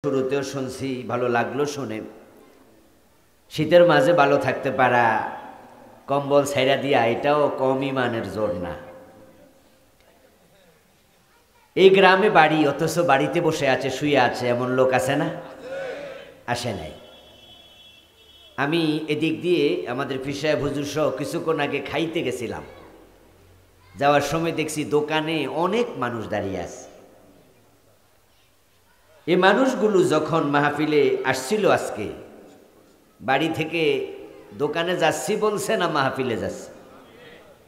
শুরুতেও শুনছি, ভালো লাগলো শুনে। শীতের মাঝে ভালো থাকতে পারা, কম্বল ছাইরা দিয়া, এটাও কম ইমানের জোর না। এই গ্রামে বাড়ি, অথচ বাড়িতে বসে আছে, শুয়ে আছে, এমন লোক আছে না? আসে নাই। আমি এদিক দিয়ে আমাদের পীর সাহেব হুজুর সহ কিছুক্ষণ আগে খাইতে গেছিলাম। যাওয়ার সময় দেখছি দোকানে অনেক মানুষ দাঁড়িয়ে আছে। এই মানুষগুলো যখন মাহফিলে আসছিল, আজকে বাড়ি থেকে দোকানে যাচ্ছি বলছে না মাহফিলে যাচ্ছে?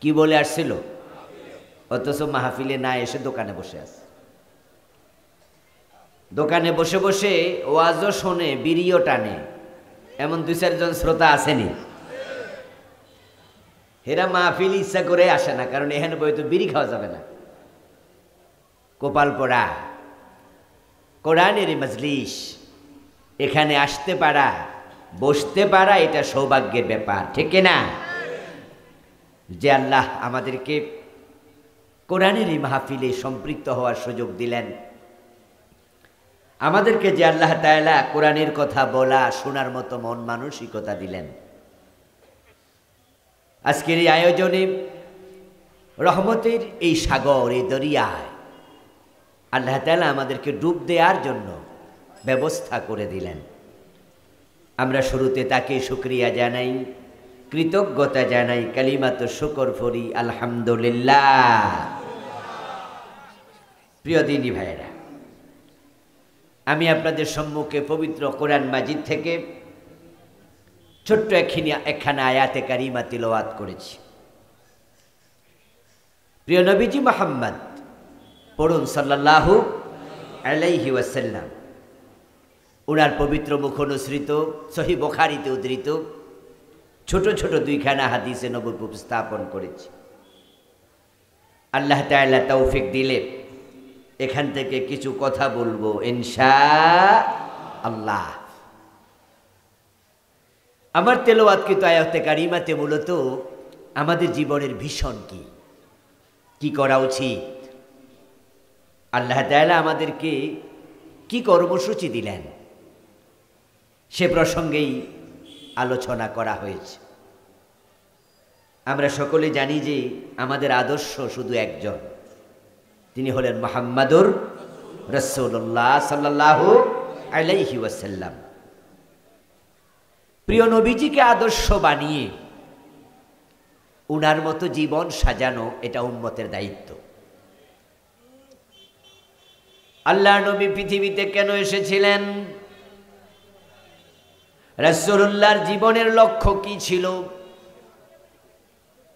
কি বলে আসছিল? অথচ মাহফিলে না এসে দোকানে বসে আছে। দোকানে বসে বসে ওয়াজও শোনে, বিড়িও টানে, এমন দুই চারজন শ্রোতা আসেনি? হেরা মাহফিল ইচ্ছা করে আসে না, কারণ এখানে বইতো বিড়ি খাওয়া যাবে না। কপাল পোড়া কোরআনের মজলিস, এখানে আসতে পারা, বসতে পারা, এটা সৌভাগ্যের ব্যাপার, ঠিক না? যে আল্লাহ আমাদেরকে কোরআনের এই মাহফিলে সম্পৃক্ত হওয়ার সুযোগ দিলেন, আমাদেরকে যে আল্লাহ তাআলা কোরআনের কথা বলা শোনার মতো মন মানসিকতা দিলেন, আজকের এই আয়োজনে রহমতের এই সাগর, এই দরিয়ায় আল্লাহ তাআলা আমাদেরকে ডুব দেওয়ার জন্য ব্যবস্থা করে দিলেন। আমরা শুরুতে তাকে শুকরিয়া জানাই, কৃতজ্ঞতা জানাই, কালিমাত শুকর ফরি আলহামদুলিল্লাহ। প্রিয় দিনী ভাইয়েরা, আমি আপনাদের সম্মুখে পবিত্র কোরআন মাজিদ থেকে ছোট্ট একখানা আয়াতে কারিমা তিলাওয়াত করেছি। প্রিয় নবীজি মুহাম্মদ পড়ুন সাল্লাল্লাহু আলাইহি ওয়াসাল্লাম। ওনার পবিত্র মুখ অনুসৃত সহিহ বুখারীতে উদ্ধৃত ছোট ছোট দুইখানা হাদিসে নববী উপস্থাপন করেছি। আল্লাহ তাআলা তৌফিক দিলে এখান থেকে কিছু কথা বলবো ইনশাআল্লাহ। আমার তেলাওয়াতকৃত আয়াতে কারিমাতে মূলত আমাদের জীবনের ভীষণ কি করা উচিত, আল্লাহ তাআলা আমাদেরকে কি কর্মসূচি দিলেন, সে প্রসঙ্গেই আলোচনা করা হয়েছে। আমরা সকলে জানি যে আমাদের আদর্শ শুধু একজন, তিনি হলেন মুহাম্মাদুর রাসূলুল্লাহ সাল্লাল্লাহু আলাইহি ওয়াসাল্লাম। প্রিয় নবীজিকে আদর্শ বানিয়ে উনার মতো জীবন সাজানো, এটা উম্মতের দায়িত্ব। আল্লাহ নবী পৃথিবীতে কেন এসেছিলেন? রাসূলুল্লাহর জীবনের লক্ষ্য কি ছিল?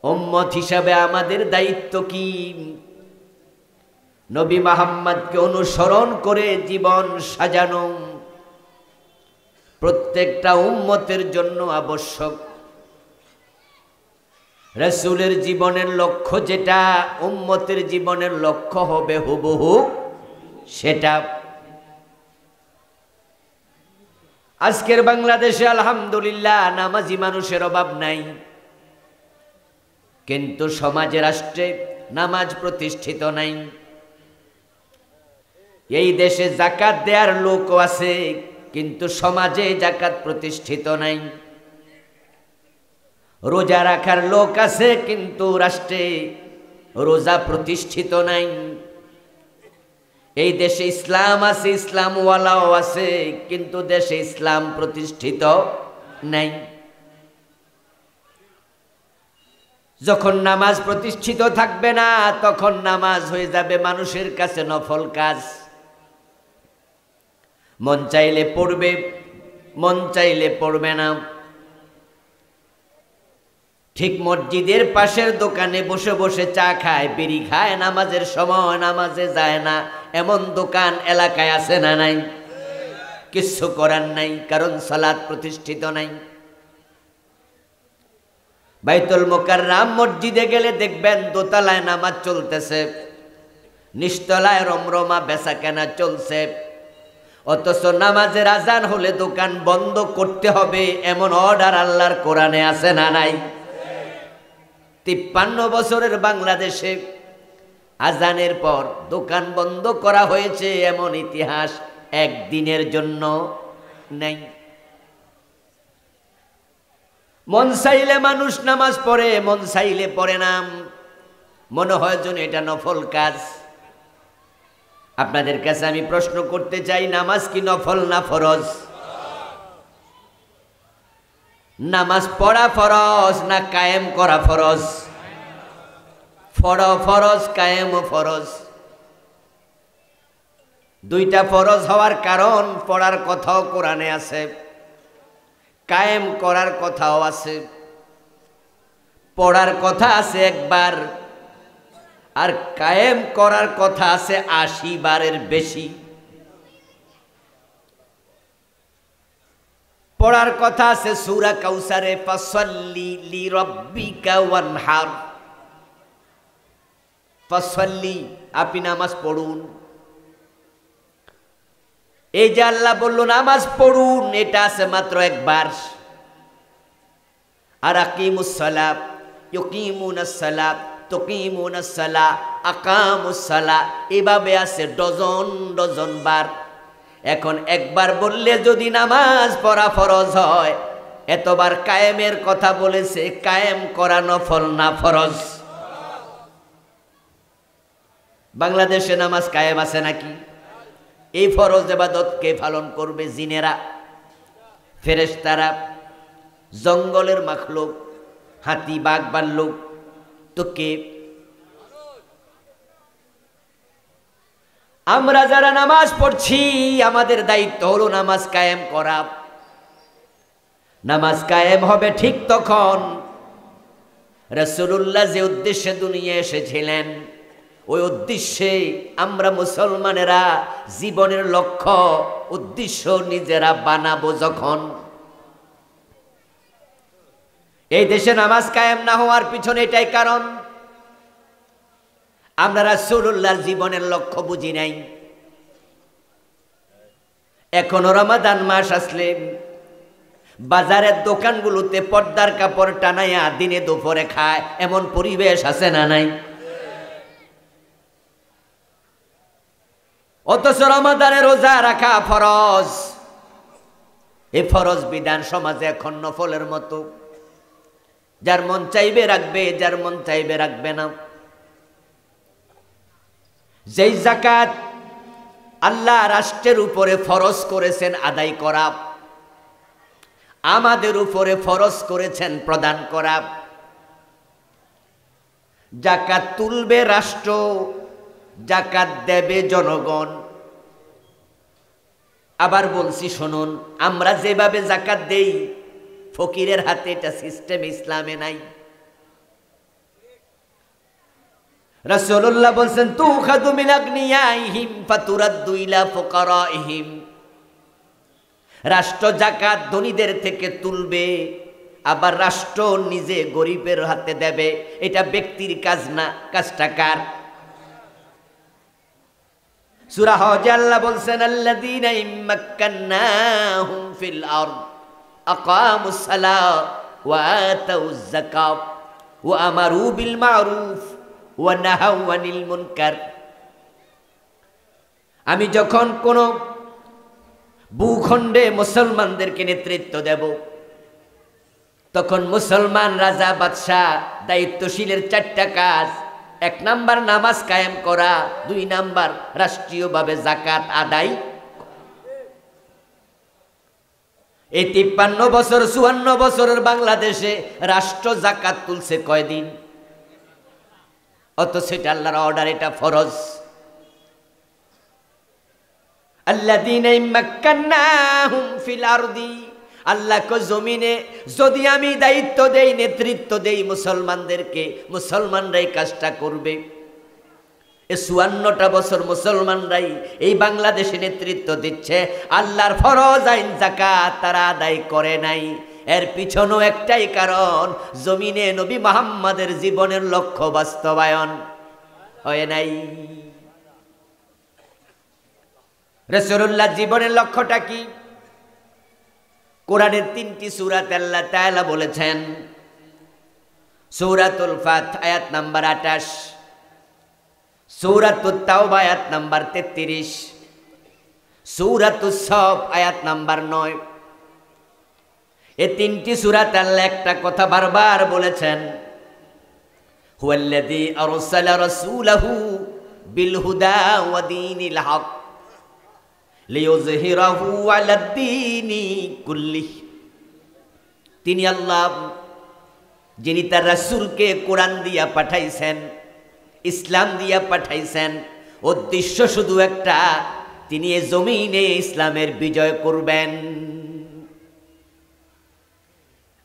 উম্মত হিসাবে আমাদের দায়িত্ব কি? নবী মুহাম্মদকে অনুসরণ করে জীবন সাজানো প্রত্যেকটা উম্মতের জন্য আবশ্যক। রাসূলের জীবনের লক্ষ্য যেটা, উম্মতের জীবনের লক্ষ্য হবে হুবহু সেটা। আজকের বাংলাদেশে আলহামদুলিল্লাহ নামাজি মানুষের অভাব নাই, কিন্তু সমাজে, রাষ্ট্রে নামাজ প্রতিষ্ঠিত নাই। এই দেশে যাকাত দেওয়ার লোকও আছে, কিন্তু সমাজে যাকাত প্রতিষ্ঠিত নাই। রোজা রাখার লোক আছে, কিন্তু রাষ্ট্রে রোজা প্রতিষ্ঠিত নাই। এই দেশে ইসলাম আছে, ইসলামওয়ালাও আছে, কিন্তু দেশে ইসলাম প্রতিষ্ঠিত নাই। যখন নামাজ প্রতিষ্ঠিত থাকবে না, তখন নামাজ হয়ে যাবে মানুষের কাছে নফল কাজ। মন চাইলে পড়বে, মন চাইলে পড়বে না। ঠিক মসজিদের পাশের দোকানে বসে বসে চা খায়, বিড়ি খায়, নামাজের সময় নামাজে যায় না, এমন দোকান এলাকায় আছে না নাই? কিচ্ছু করার নাই, কারণ সালাত প্রতিষ্ঠিত নাই। বাইতুল মুকাররম মসজিদে গেলে দেখবেন দোতলায় নামাজ চলতেছে, নিচতলায় রমরমা বেচা কেনা চলছে, অথচ নামাজের আজান হলে দোকান বন্ধ করতে হবে, এমন অর্ডার আল্লাহর কোরআনে আছে না নাই? 53 বছরের বাংলাদেশে আজানের পর দোকান বন্ধ করা হয়েছে, এমন ইতিহাস একদিনের জন্য নেই। মন চাইলে মানুষ নামাজ পড়ে, মন চাইলে পড়ে না, মনে হয় যেন এটা নফল কাজ। আপনাদের কাছে আমি প্রশ্ন করতে চাই, নামাজ কি নফল না ফরজ? নামাজ পড়া ফরজ না কায়েম করা ফরজ? ফরজ, কায়েম ও ফরজ। দুইটা ফরজ হওয়ার কারণ পড়ার কথাও কোরআনে আছে, কায়েম করার কথাও আছে। পড়ার কথা আছে একবার, আর কায়েম করার কথা আছে ৮০ বারের বেশি। পড়ার কথা আছে সূরা কাউসারে, ফাসাল্লি লিরাব্বিকা ওয়ানহার। ফাসাল্লি, আপনি নামাজ পড়ুন। এই যে আল্লাহ বলল নামাজ পড়ুন, এটা আছে মাত্র একবার। আর আকিমুস সালাত, ইউকিমুনাস সালাত, তুকিমুনাস সালাহ, আকামুস সালাহ, এভাবে আছে ডজন ডজন বার। এখন একবার বললে যদি নামাজ পড়া ফরজ হয়, এতবার কায়েমের কথা বলেছে, কায়েম করা নফল না ফরজ? বাংলাদেশে নামাজ কায়েম আছে নাকি? এই ফরজ ইবাদত কে পালন করবে? জিনেরা, ফেরেশতারা, জঙ্গলের মাখলুক, হাতি বাঘ ভাল্লুক, তো কে? আমরা যারা নামাজ পড়ছি আমাদের দায়িত্ব হলো নামাজ কায়েম করা। নামাজ কায়েম হবে ঠিক তখন রাসূলুল্লাহ যে উদ্দেশ্যে দুনিয়া এসেছিলেন, ওই উদ্দেশ্যে আমরা মুসলমানেরা জীবনের লক্ষ্য উদ্দেশ্য নিজেরা বানাবো যখন। এই দেশে নামাজ কায়েম না হওয়ার পিছনে এটাই কারণ, আমরা রাসূলুল্লাহর জীবনের লক্ষ্য বুঝি নাই। এখনো রমাদান মাস আসলে বাজারের দোকানগুলোতে পর্দার কাপড় টানাইয়া দিনে দুপুরে খায়, এমন পরিবেশ আছে না নাই? অথচ রমাদানে রোজা রাখা ফরজ। এই ফরজ বিধান সমাজে এখন নফলের মতো, যার মন চাইবে রাখবে, যার মন চাইবে রাখবে না। যেই যাকাত আল্লাহ রাষ্ট্রের উপরে ফরজ করেছেন আদায় করা, আমাদের উপরে ফরজ করেছেন প্রদান করা। যাকাত তুলবে রাষ্ট্র, যাকাত দেবে জনগণ। আবার বলছি শুনুন, আমরা যেভাবে যাকাত দেই ফকিরের হাতে, এটা সিস্টেম ইসলামে নাই। রাসূলুল্লাহ বলছেন তুখাযু মিন আগনিয়াইহিম ফাতুরাদ্দু ইলা ফুকারাইহিম। রাষ্ট্র যাকাত ধনীদের থেকে তুলবে, আবার রাষ্ট্র নিজে গরিবের হাতে দেবে। এটা ব্যক্তির কাজ না, কাজটা কার? সূরা হজ আল্লাহ বলছেন আল্লাযীনা ইম্মাক্কান্নাহুম ফিল আরদ আকামুস সালাহ ওয়া আতাউয যাকাত ওয়া আমারু বিল মারুফ ওয়া নাহাউ আনিল মুনকার। আমি যখন কোন ভূখণ্ডে মুসলমানদেরকে নেতৃত্ব দেব, তখন মুসলমান রাজা বাদশাহ দায়িত্বশীলের ৪টা কাজ। ১ নাম্বার নামাজ কায়েম করা, ২ নাম্বার রাষ্ট্রীয়ভাবে যাকাত আদায়। এই ৫৩ বছর ৫৪ বছরের বাংলাদেশে রাষ্ট্র যাকাত তুলছে কয়দিন? অথচ এটা আল্লাহর অর্ডার, এটা ফরজ। আল্লাযীনা ইম্মাক্কান্নাহুম ফিল আরদি, আল্লাহ কো জমিনে যদি আমি দায়িত্ব দেই, নেতৃত্ব দেই মুসলমানদেরকে, মুসলমানরাই কাজটা করবে। এই ৫৪টা বছর মুসলমানরাই এই বাংলাদেশে নেতৃত্ব দিচ্ছে। আল্লাহর ফরজ আইন যাকাত তারা আদায় করে নাই। এর পিছনেও একটাই কারণ, জমিনে নবী মুহাম্মাদের জীবনের লক্ষ্য বাস্তবায়ন হয় নাই। রাসূলুল্লাহ জীবনের লক্ষ্যটা কি? কোরআনের ৩টি সূরাতে আল্লাহ তাআলা বলেছেন। সূরাতুল ফাত আয়াত নাম্বার ২৮, সূরাতুত তাওবা আয়াত নাম্বার ৩৩, সূরাতুস সাফ আয়াত নাম্বার 9। এই তিনটি সূরাতে আল্লাহ একটা কথা বারবার বলেছেন, হুয়াল্লাযী আরসালা রাসূলাহু বিল হুদা ওয়া দীনিল হক লিইয়ুযহিরাহু আলাদ দীনি কুল্লিহি। তিনি আল্লাহ যিনি তার রাসূলকে কোরআন দিয়া পাঠাইছেন, ইসলাম দিয়া পাঠাইছেন, উদ্দেশ্য শুধু একটা, তিনি এই জমিনে ইসলামের বিজয় করবেন।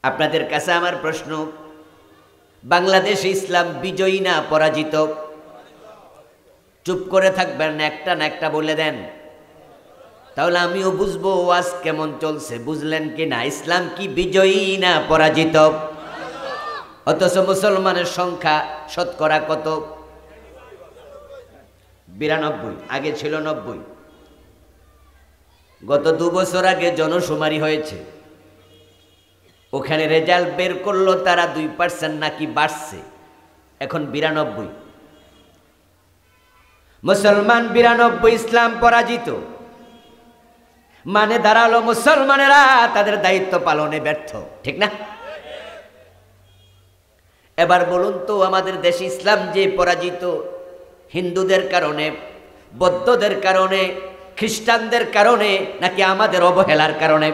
আপনাদের কাছে আমার প্রশ্ন, বাংলাদেশে ইসলাম বিজয়ী না পরাজিত? চুপ করে থাকবেন না, একটা না একটা বলে দেন, তাহলে আমিও বুঝবো ওয়াজ কেমন চলছে। বুঝলেন কি না? ইসলাম কি বিজয়ী না পরাজিত? অথচ মুসলমানের সংখ্যা শতকরা কত? 92, আগে ছিল 90। গত 2 বছর আগে জনশুমারি হয়েছে, ওখানে রেজাল্ট বের করলো তারা 2% নাকি বাড়ছে, এখন 92। মুসলমান 92, ইসলাম পরাজিত। মানে দাঁড়ালো মুসলমানেরা তাদের দায়িত্ব পালনে ব্যর্থ, ঠিক না? এবার বলুন তো, আমাদের দেশে ইসলাম যে পরাজিত, হিন্দুদের কারণে, বৌদ্ধদের কারণে, খ্রিস্টানদের কারণে, নাকি আমাদের অবহেলার কারণে?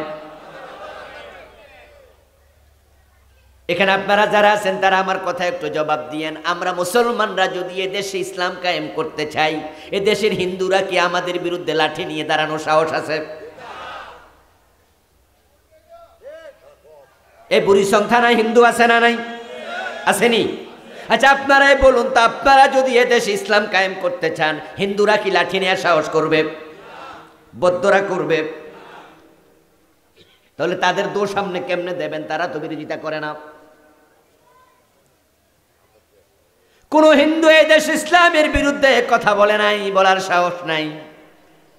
এখানে আপনারা যারা আছেন তারা আমার কথা একটু জবাব দিয়েন। আমরা মুসলমানরা যদি এদেশে ইসলাম কায়েম করতে চাই, এদেশের হিন্দুরা কি আমাদের বিরুদ্ধে লাঠি নিয়ে দাঁড়ানোর সাহস আছে? এই বুড়িচং থানায় হিন্দু আছে না নাই? আসেনি? আচ্ছা আপনারাই বলুন তো, আপনারা যদি এদেশে ইসলাম কায়েম করতে চান, হিন্দুরা কি লাঠি নিয়ে সাহস করবে? বৌদ্ধরা করবে? তাহলে তাদের দোষ সামনে কেমনে দেবেন? তারা তো বিরোধিতা করে না। কোন হিন্দু এই দেশ ইসলামের বিরুদ্ধে কথা বলে নাই, বলার সাহস নাই।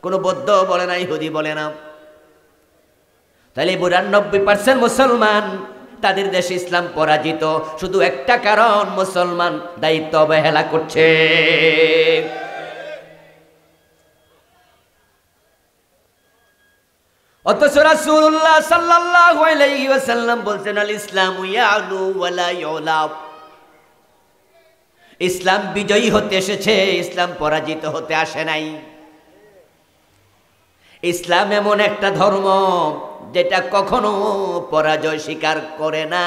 কোন বৌদ্ধ বলে নাই, ইহুদি বলে না। তাহলে 92% মুসলমান, তাদের দেশে ইসলাম পরাজিত। শুধু একটা কারণ, মুসলমান দায়িত্ব অবহেলা করছে। অথচ রাসূলুল্লাহ সাল্লাল্লাহু আলাইহি ওয়াসাল্লাম বলছেন, আল ইসলামু ইয়ালু ওয়া লা ইউলা। ইসলাম বিজয়ী হতে এসেছে, ইসলাম পরাজিত হতে আসে নাই। ইসলাম এমন একটা ধর্ম যেটা কখনো পরাজয় স্বীকার করে না।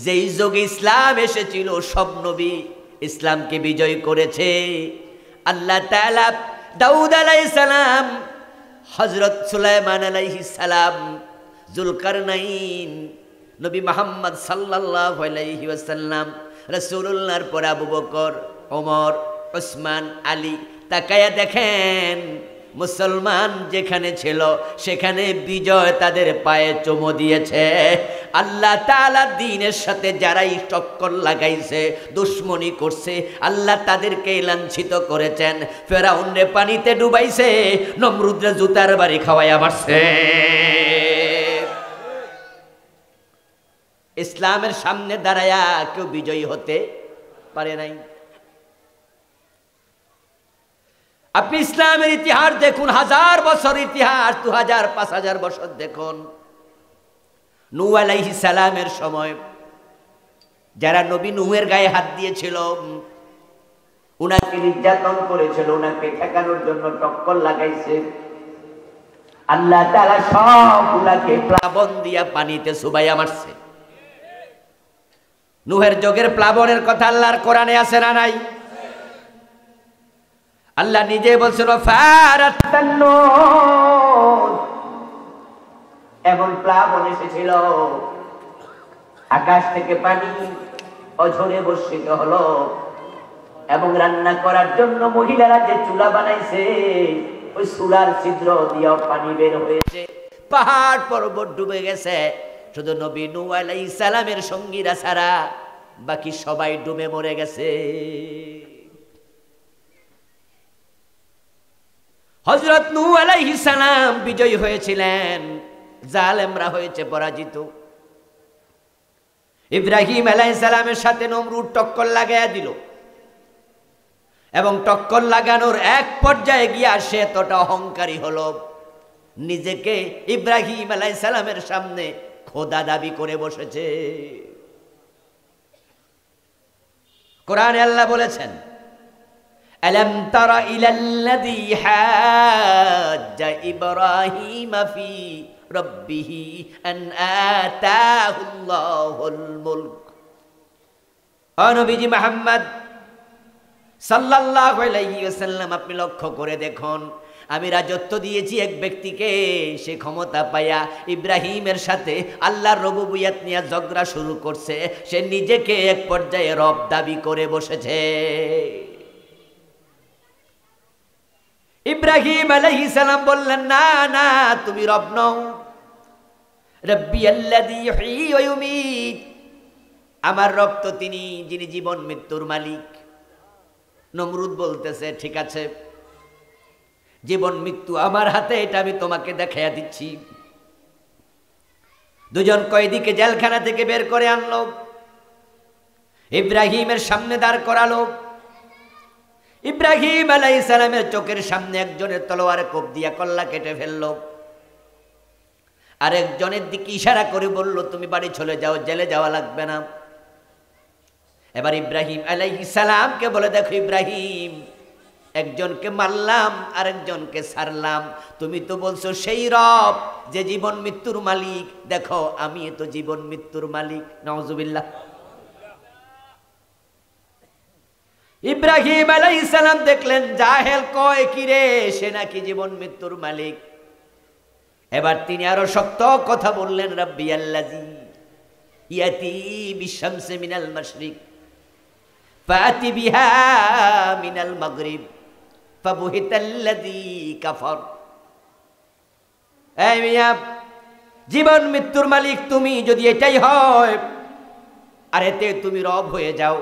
যেই যুগে ইসলাম এসেছিল, সব নবী ইসলামকে বিজয় করেছে। আল্লাহ তাআলা দাউদ আলাইহিস সালাম, হযরত সুলাইমান আলাইহিস সালাম, জুলকারনাইন, নবী মুহাম্মদ সাল্লাল্লাহু আলাইহি ওয়াসাল্লাম, রাসূলুল্লাহর পর আবু বকর, ওমর, ওসমান, আলী। তাকায়া দেখেন, মুসলমান যেখানে ছিল সেখানে বিজয় তাদের পায়ে চুমো দিয়েছে। আল্লাহ তাআলা দ্বীনের সাথে যারাই টক্কর লাগাইছে, দুশ্মনী করছে, আল্লাহ তাদেরকে লাঞ্ছিত করেছেন। ফেরাউনরে পানিতে ডুবাইছে, নমরুদরে জুতার বাড়ি খাওয়াইয়া মারছে। ইসলামের সামনে দাঁড়ায়া কেউ বিজয়ী হতে পারে নাই। আপনি ইসলামের ইতিহাস দেখুন, 1000 বছর ইতিহাস, 2000, 5000 বছর দেখুন। নূহ আলাইহিস সালামের সময় যারা নবী নূহের গায়ে হাত দিয়েছিল, উনাকে নির্যাতন করেছিল, উনাকে ঠেকানোর জন্য টক্কর লাগাইছে, আল্লাহ তাআলা সবগুলাকে প্লাবন দিয়া পানিতে চুবাইয়া মারছে। নূহের যুগের প্লাবনের কথা আল্লাহর কোরআনে আছে না নাই? আল্লাহ নিজে বলছিল, এমন প্লাবন এসেছিল, আকাশ থেকে পানি অঝরে বর্ষিত হলো, এবং রান্না করার জন্য মহিলারা যে চুলা বানাইছে, ওই চুলার ছিদ্র দিয়ে পানি বের হয়েছে, পাহাড় পর্বত ডুবে গেছে। শুধু নবী নূহ আলাইহিস সালামের সঙ্গীরা ছাড়া বাকি সবাই ডুবে মরে গেছে। হযরত নূহ আলাইহিস সালাম বিজয়ী হয়েছিলেন, জালেমরা হয়েছে পরাজিত। ইব্রাহিম আলাইহিস সালামের সাথে নমরুদ টক্কর লাগাইয়া দিল। এবং টক্কর লাগানোর এক পর্যায়ে গিয়া সে এতটা অহংকারী হলো, নিজেকে ইব্রাহিম আলাইহিস সালামের সামনে খোদা দাবি করে বসেছে। কোরআনে আল্লাহ বলেছেন, আলাম তারা ইলাল্লাযী হাজ্জা ইব্রাহিম ফি রাব্বিহি আন আতাহুল্লাহুল মুলক। ও নবীজি মুহাম্মদ সাল্লাল্লাহু আলাইহি ওয়াসাল্লাম, আপনি লক্ষ্য করে দেখুন, আমি রাজত্ব দিয়েছি এক ব্যক্তিকে, সে ক্ষমতা পায়া ইব্রাহিমের সাথে আল্লাহর রুবুবিয়ত নিয়ে ঝগড়া শুরু করছে, সে নিজেকে এক পর্যায়ে রব দাবি করে বসেছে। ইব্রাহিম আলাইহিস সালাম বললেন, না না, তুমি রব নও। রব্বি আল্লাযী ইউহয়ী ওয়া ইউমীত, আমার রব তো তিনি যিনি জীবন মৃত্যুর মালিক। নমরুদ বলতেছে, ঠিক আছে, জীবন মৃত্যু আমার হাতে, এটা আমি তোমাকে দেখাইয়া দিচ্ছি। দুজন কয়েদিকে জেলখানা থেকে বের করে আনলো, ইব্রাহিমের সামনে দাঁড় করালো। ইব্রাহিম আলাইহিস সালামের চোখের সামনে একজনের তলোয়ারে কোপ দিয়া কল্লা কেটে ফেললো, আরেকজনের দিকে ইশারা করে বলল, তুমি বাড়ি চলে যাও, জেলে যাওয়া লাগবে না। এবার ইব্রাহিম আলাইহিস সালামকে বলে, দেখো ইব্রাহিম, একজনকে মারলাম, আরেকজনকে ছাড়লাম, তুমি তো বলছো সেই রব যে জীবন মৃত্যুর মালিক, দেখো আমি তো জীবন মৃত্যুর মালিক। নাউজুবিল্লাহ। ইব্রাহিম আলাইহিস সালাম দেখলেন জাহেল কয় কি রে, সে নাকি জীবন মৃত্যুর মালিক। এবার তিনি আরো শক্ত কথা বললেন, রাব্বি আল্লাযী ইয়াতি বিশামসি মিনাল মাশরিক ফাতি বিহা মিনাল মাগরিব ফাবুহিতাল্লাযী কাফার। এই মিয়া, জীবন মৃত্যুর মালিক তুমি যদি এটাই হয়, আর এতে তুমি রব হয়ে যাও,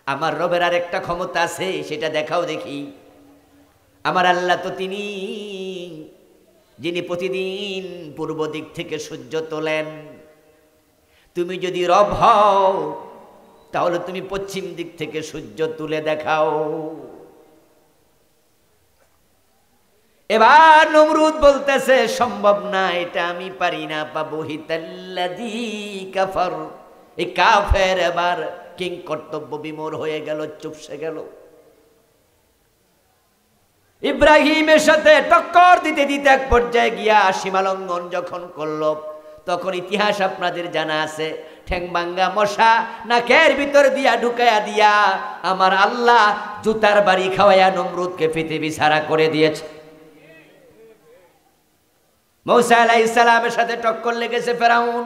আমার রবের আর একটা ক্ষমতা আছে, সেটা দেখাও দেখি। আমার আল্লাহ তো তিনি যিনি প্রতিদিন পূর্ব দিক থেকে সূর্য তোলেন। তুমি যদি রব হও, তাহলে তুমি পশ্চিম দিক থেকে সূর্য তুলে দেখাও। এবার নমরুদ বলতেছে, সম্ভব না, এটা আমি পারি না। ফাবুহিতাল্লাযী কাফার, এই কাফের এবার কিং কর্তব্য বিমূঢ় হয়ে গেল, চুপসে গেল। ইব্রাহিমের সাথে টক্কর দিতে দিতে এক পর্যায়ে গিয়া সীমালঙ্ঘন যখন করল, তখন ইতিহাস আপনাদের জানা আছে, ঠ্যাং ভাঙ্গা মশা নাকের ভিতর দিয়া ঢুকাইয়া দিয়া আমার আল্লাহ জুতার বাড়ি খাওয়াইয়া নমরুদকে পৃথিবী ছাড়া করে দিয়েছে। মূসা আলাইহিস সালামের সাথে টক্কর লেগেছে ফেরাউন।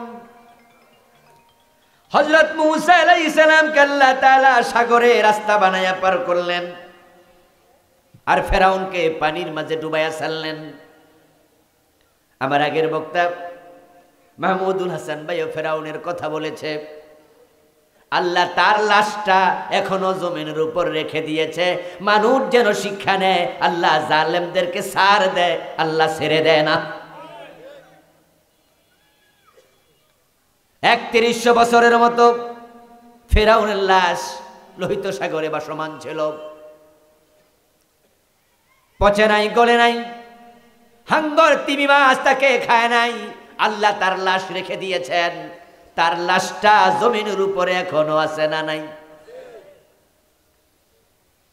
হযরত মূসা আলাইহিস সালামকে আল্লাহ তাআলা সাগরে রাস্তা বানায়া পার করলেন, আর ফেরাউনকে পানির মাঝে ডুবাইয়া ছাড়লেন। আমার আগের বক্তা মাহমুদুল হাসান ভাইও ফেরাউনের কথা বলেছে, আল্লাহ তার লাশটা এখনো জমিনের উপর রেখে দিয়েছে, মানুষ যেন শিক্ষা নেয়। আল্লাহ জালেমদেরকে ছাড় দেয়, আল্লাহ ছেড়ে দেয় না। ৩১০০ বছরের মতো ফেরাউনের লাশ লোহিত সাগরে ভাসমান ছিল, পচে নাই, গলে নাই, হাঙ্গর তিমি মাছ তাকে খায় নাই। আল্লাহ তার লাশ রেখে দিয়েছেন, তার লাশটা জমিনের উপরে এখনো আছে না নাই?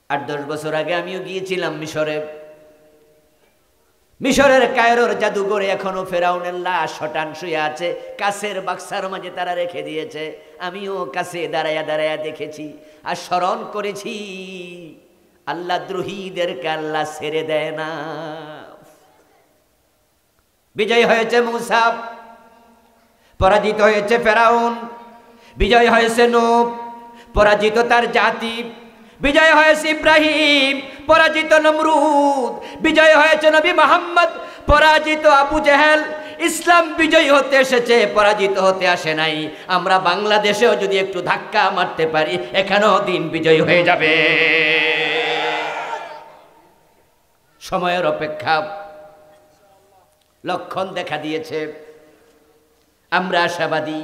৮-১০ বছর আগে আমিও গিয়েছিলাম মিশরে। মিশরের কায়রোর জাদুঘরে এখনো ফেরাউনের লাশ শটান শুয়ে আছে, কাছের বাক্সার মাঝে তারা রেখে দিয়েছে। আমিও কাছে দাঁড়ায়া দাঁড়ায়া দেখেছি আর স্মরণ করেছি, আল্লাহ দ্রোহীদেরকে আল্লাহ ছেড়ে দেয় না। বিজয় হয়েছে মূসা, পরাজিত হয়েছে ফেরাউন। বিজয় হয়েছে নূহ, পরাজিত তার জাতি। বিজয় হয়েছে ইব্রাহিম, পরাজিত নমরুদ। বিজয় হয়েছে নবী মুহাম্মদ, পরাজিত আবু জেহেল। ইসলাম বিজয়ী হতে এসেছে, পরাজিত হতে আসে নাই। আমরা বাংলাদেশেও যদি একটু ধাক্কা মারতে পারি, এখানেও দিন বিজয়ী হয়ে যাবে। সময়ের অপেক্ষা, লক্ষণ দেখা দিয়েছে। আমরা আশাবাদী,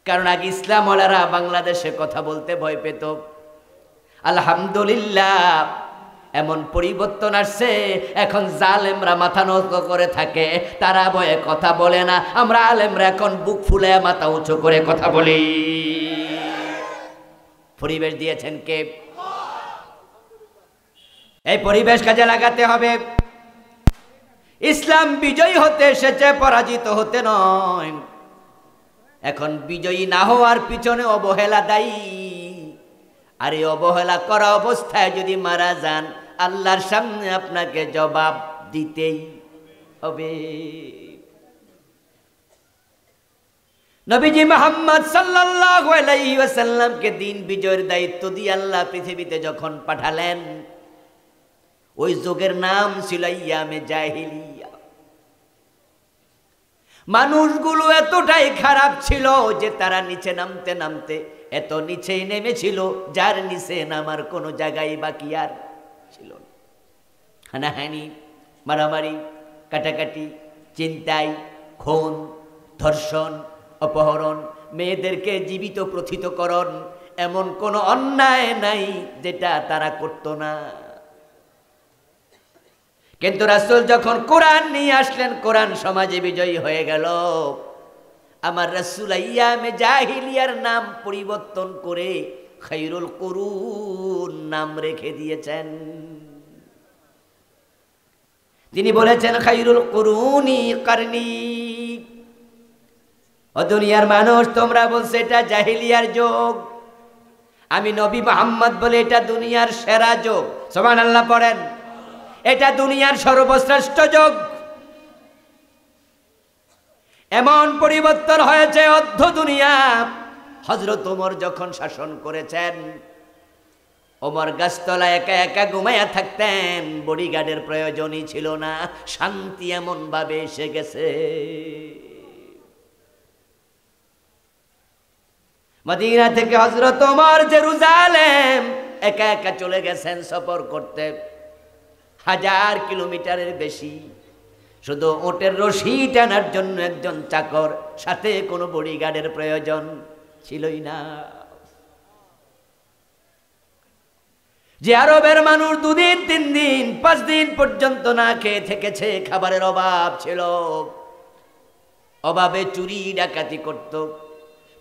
কারণ আগে ইসলামওয়ালারা বাংলাদেশে কথা বলতে ভয় পেত। আলহামদুলিল্লাহ এমন পরিবর্তন আসছে, এখন জালেমরা মাথা নত করে থাকে, তারা ভয়ে কথা বলে না। আমরা আলেমরা এখন বুক ফুলে মাথা উঁচু করে কথা বলি। পরিবেশ দিয়েছেন কে? এই পরিবেশ কাজে লাগাতে হবে। ইসলাম বিজয়ী হতে এসেছে, পরাজিত হতে নয়। এখন বিজয়ী না হওয়ার পিছনে অবহেলা দায়ী। আর এই অবহেলা করা অবস্থায় যদি মারা যান, আল্লাহর সামনে আপনাকে জবাব দিতেই হবে। নবীজি মুহাম্মদ সাল্লাল্লাহু আলাইহি ওয়াসাল্লামকে দিন বিজয়ের দায়িত্ব দিয়ে আল্লাহ পৃথিবীতে যখন পাঠালেন, ওই যুগের নাম ছিল আইয়ামে জাহিলিয়া। মানুষগুলো এতটাই খারাপ ছিল যে তারা নিচে নামতে নামতে এত নিচেই নেমেছিল, যার নিচে নামার কোনো জায়গায় বাকি আর ছিল না। হানাহানি, মারামারি, কাটাকাটি, চিন্তাই, খুন, ধর্ষণ, অপহরণ, মেয়েদেরকে জীবিত প্রথিতকরণ, এমন কোনো অন্যায় নাই যেটা তারা করত না। কিন্তু রাসূল যখন কোরআন নিয়ে আসলেন, কোরআন সমাজে বিজয়ী হয়ে গেল। আমার রাসূল আইয়ামে জাহিলিয়ার নাম পরিবর্তন করে খায়রুল কুরুন নাম রেখে দিয়েছেন। তিনি বলেছেন, খায়রুল কুরুনি কারনি। ও দুনিয়ার মানুষ, তোমরা বলছো এটা জাহিলিয়ার যুগ, আমি নবী মুহাম্মদ বলে এটা দুনিয়ার সেরা যুগ। সুবহানাল্লাহ পড়েন। এটা দুনিয়ার সর্বশ্রেষ্ঠ যুগ। এমন পরিবর্তন হয়েছে অর্ধ দুনিয়া। হযরত ওমর যখন শাসন করেছেন, ওমর গাছতলায় একা একা ঘুমাইয়া থাকতেন, বডিগার্ডের প্রয়োজনই ছিল না। শান্তি এমন ভাবে এসে গেছে। মদিনা থেকে হযরত ওমর জেরুজালেম একা একা চলে গেছেন সফর করতে, 1000 কিলোমিটারের বেশি। শুধু ওটের রশি টানার জন্য একজন চাকর, সাথে কোনো বডিগার্ডের প্রয়োজন ছিলই না। যে আরবের মানুষ 2 দিন 3 দিন 5 দিন পর্যন্ত না খেয়ে থেকেছে, খাবারের অভাব ছিল, অভাবে চুরি ডাকাতি করত।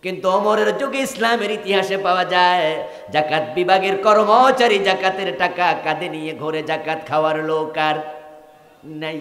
কিন্তু ওমরের যুগে ইসলামের ইতিহাসে পাওয়া যায়, জাকাত বিভাগের কর্মচারী জাকাতের টাকা কাঁধে নিয়ে ঘরে জাকাত খাওয়ার লোক আর নাই।